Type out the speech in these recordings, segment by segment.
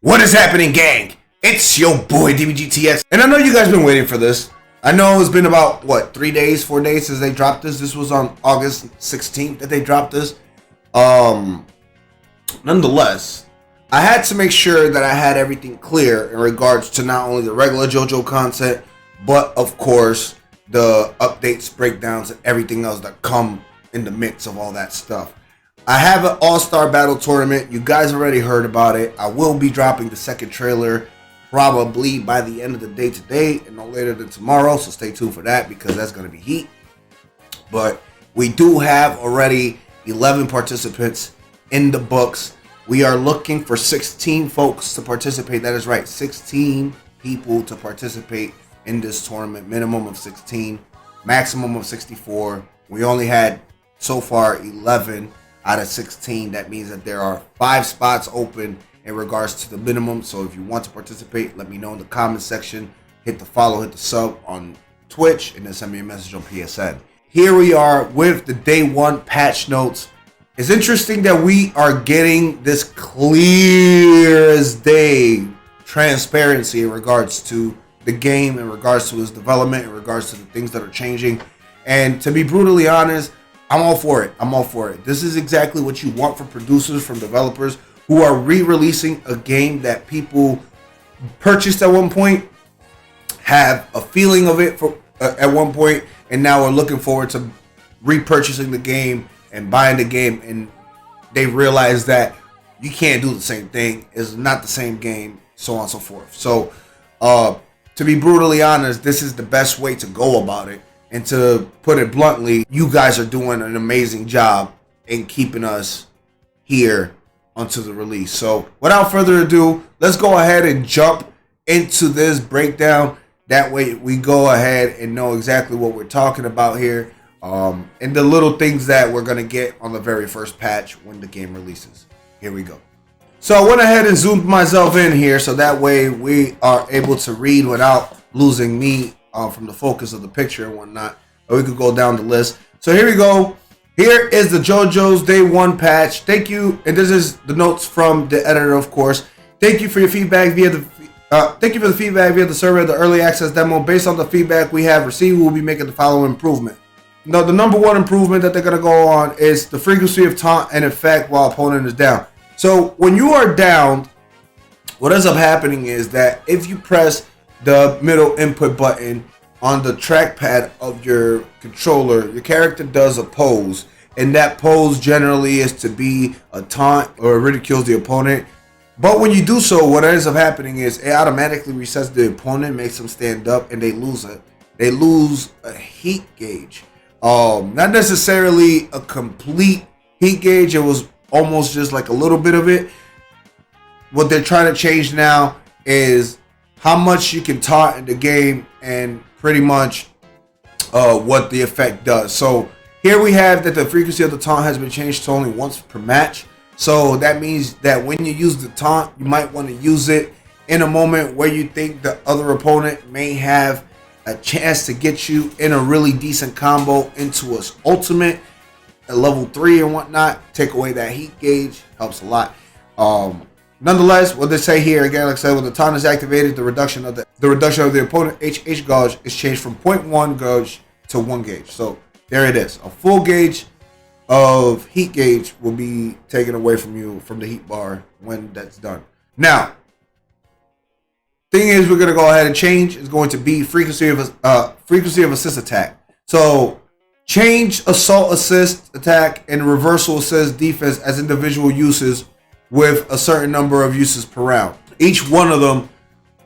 What is happening, gang? It's your boy DBGTX, and I know you guys been waiting for this. I know it's been about, what, 3 days, 4 days since they dropped this. This was on August 16th that they dropped this. Nonetheless, I had to make sure that I had everything clear in regards to not only the regular JoJo content, but of course, the updates, breakdowns, and everything else that come in the mix of all that stuff. I have an all-star battle tournament. You guys already heard about it. I will be dropping the second trailer probably by the end of the day today and no later than tomorrow, so stay tuned for that because that's going to be heat. But we do have already 11 participants in the books. We are looking for 16 folks to participate. That is right, 16 people to participate in this tournament. Minimum of 16, maximum of 64. We only had so far 11 out of 16. That means that there are 5 spots open in regards to the minimum. So if you want to participate, let me know in the comment section. Hit the follow, hit the sub on Twitch, and then send me a message on PSN. Here we are with the day 1 patch notes. It's interesting that we are getting this clear as day transparency in regards to the game, in regards to its development, in regards to the things that are changing. And to be brutally honest, I'm all for it. I'm all for it. This is exactly what you want from producers, from developers who are re-releasing a game that people purchased at one point, have a feeling of it at one point, and now are looking forward to repurchasing the game and buying the game, and they realize that you can't do the same thing. It's not the same game, so on and so forth. So, to be brutally honest, this is the best way to go about it. And to put it bluntly, you guys are doing an amazing job in keeping us here until the release. So without further ado, let's go ahead and jump into this breakdown. That way we go ahead and know exactly what we're talking about here. And the little things that we're going to get on the very first patch when the game releases. Here we go. So I went ahead and zoomed myself in here so that way we are able to read without losing me from the focus of the picture and whatnot. Or we could go down the list. So here we go. Here is the JoJo's Day 1 patch. Thank you, and this is the notes from the editor, of course. Thank you for your feedback via the survey of the early access demo. Based on the feedback we have received, we will be making the following improvement. Now, the number 1 improvement that they're gonna go on is the frequency of taunt and effect while opponent is down. So when you are down, what ends up happening is that if you press the middle input button on the trackpad of your controller, your character does a pose, and that pose generally is to be a taunt or ridicules the opponent. But when you do so, what ends up happening is it automatically resets the opponent, makes them stand up, and they lose a heat gauge. Not necessarily a complete heat gauge. It was almost just like a little bit of it. What they're trying to change now is how much you can taunt in the game and pretty much what the effect does. So here we have that the frequency of the taunt has been changed to only once per match. So that means that when you use the taunt, you might want to use it in a moment where you think the other opponent may have a chance to get you in a really decent combo into a ultimate at level 3 and whatnot. Take away that heat gauge, helps a lot. Nonetheless, what they say here again, like I said, when the taunt is activated, the reduction of the opponent HH gauge is changed from 0.1 gauge to 1 gauge. So there it is. A full gauge of heat gauge will be taken away from you from the heat bar when that's done. Now, thing is, we're gonna go ahead and change is going to be frequency of assist attack. So change assault assist attack and reversal assist defense as individual uses with a certain number of uses per round. Each one of them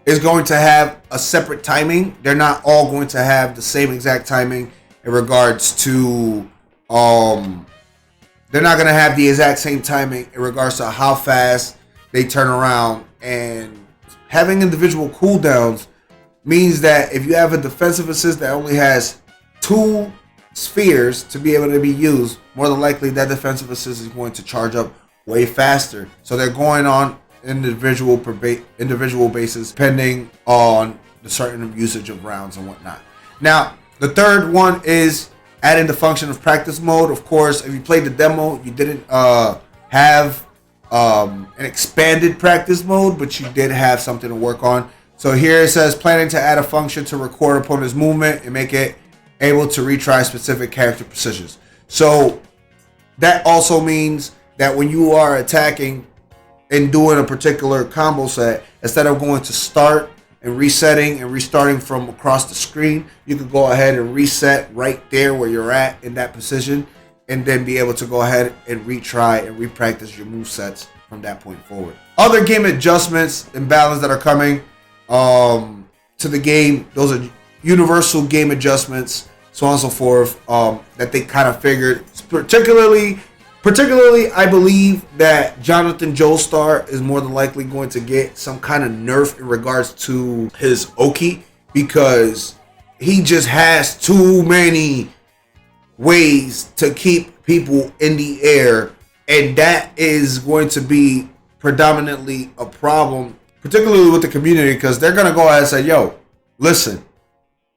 is going to have a separate timing. They're not all going to have the same exact timing in regards to they're not going to have the exact same timing in regards to how fast they turn around, and having individual cooldowns means that if you have a defensive assist that only has 2 spheres to be able to be used, more than likely that defensive assist is going to charge up way faster. So they're going on individual basis depending on the certain usage of rounds and whatnot. Now, the third one is adding the function of practice mode. Of course, if you played the demo, you didn't have an expanded practice mode, but you did have something to work on. So here it says planning to add a function to record opponent's movement and make it able to retry specific character positions. So that also means that when you are attacking and doing a particular combo set, instead of going to start and resetting and restarting from across the screen, you could go ahead and reset right there where you're at in that position, and then be able to go ahead and retry and repractice your move sets from that point forward. Other game adjustments and balance that are coming to the game, those are universal game adjustments, so on and so forth, that they kind of figured. Particularly, I believe that Jonathan Joestar is more than likely going to get some kind of nerf in regards to his Oki, because he just has too many ways to keep people in the air, and that is going to be predominantly a problem, particularly with the community, because they're going to go ahead and say, yo, listen,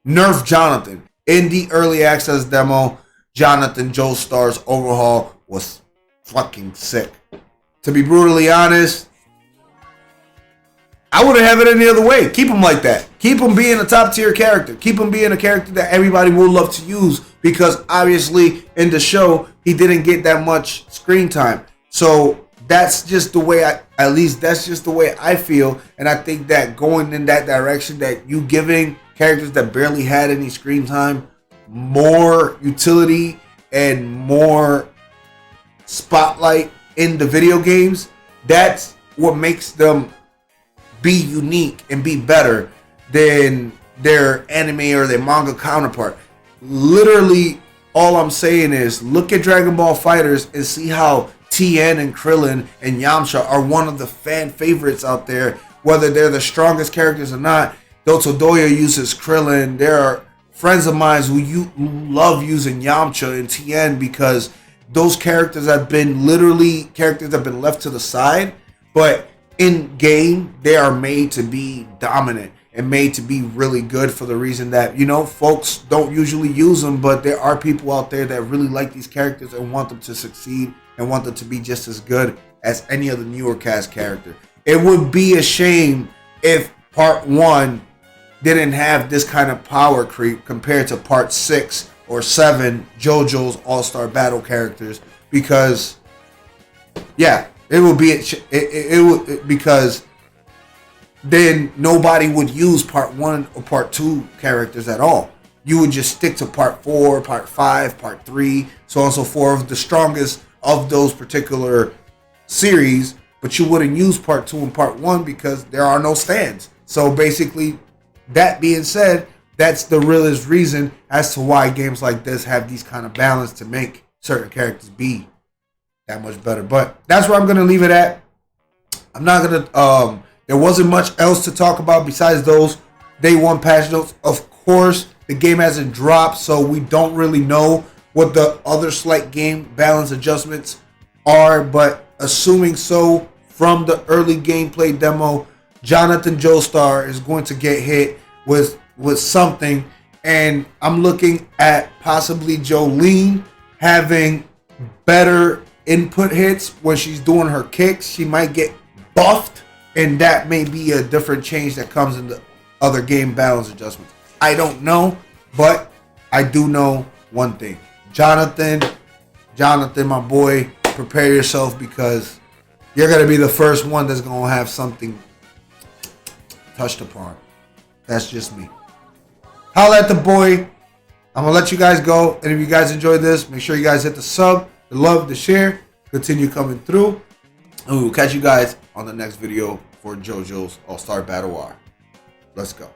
nerf Jonathan. In the early access demo, Jonathan Joestar's overhaul was fucking sick. To be brutally honest, I wouldn't have it any other way. Keep him like that. Keep him being a top tier character. Keep him being a character that everybody will love to use, because obviously in the show he didn't get that much screen time. So that's just the way that's just the way I feel. And I think that going in that direction, that you giving characters that barely had any screen time more utility and more spotlight in the video games, that's what makes them be unique and be better than their anime or their manga counterpart. Literally, all I'm saying is look at Dragon Ball FighterZ and see how Tien and Krillin and Yamcha are one of the fan favorites out there, whether they're the strongest characters or not. Dotodoya uses Krillin. There are friends of mine who love using Yamcha and Tien, because those characters have been left to the side, but in game they are made to be dominant and made to be really good, for the reason that, you know, folks don't usually use them, but there are people out there that really like these characters and want them to succeed and want them to be just as good as any other newer cast character. It would be a shame if part 1 didn't have this kind of power creep compared to part 6 or 7 JoJo's All-Star Battle characters, because yeah, it would be because then nobody would use part 1 or part 2 characters at all. You would just stick to part 4, part 5, part 3, so on and so forth, the strongest of those particular series, but you wouldn't use part 2 and part 1 because there are no stands. So basically, that being said, that's the realest reason as to why games like this have these kind of balance, to make certain characters be that much better. But that's where I'm going to leave it at. I'm not going to, there wasn't much else to talk about besides those day 1 patch notes. Of course, the game hasn't dropped, so we don't really know what the other slight game balance adjustments are, but assuming so, from the early gameplay demo, Jonathan Joestar is going to get hit with something, and I'm looking at possibly Jolene having better input hits when she's doing her kicks. She might get buffed, and that may be a different change that comes in the other game balance adjustments. I don't know, but I do know one thing. Jonathan, my boy, prepare yourself, because you're going to be the first one that's going to have something touched upon. That's just me. Holla at the boy. I'm going to let you guys go. And if you guys enjoyed this, make sure you guys hit the sub, the love, the share. Continue coming through. And we will catch you guys on the next video for JoJo's All-Star Battle War. Let's go.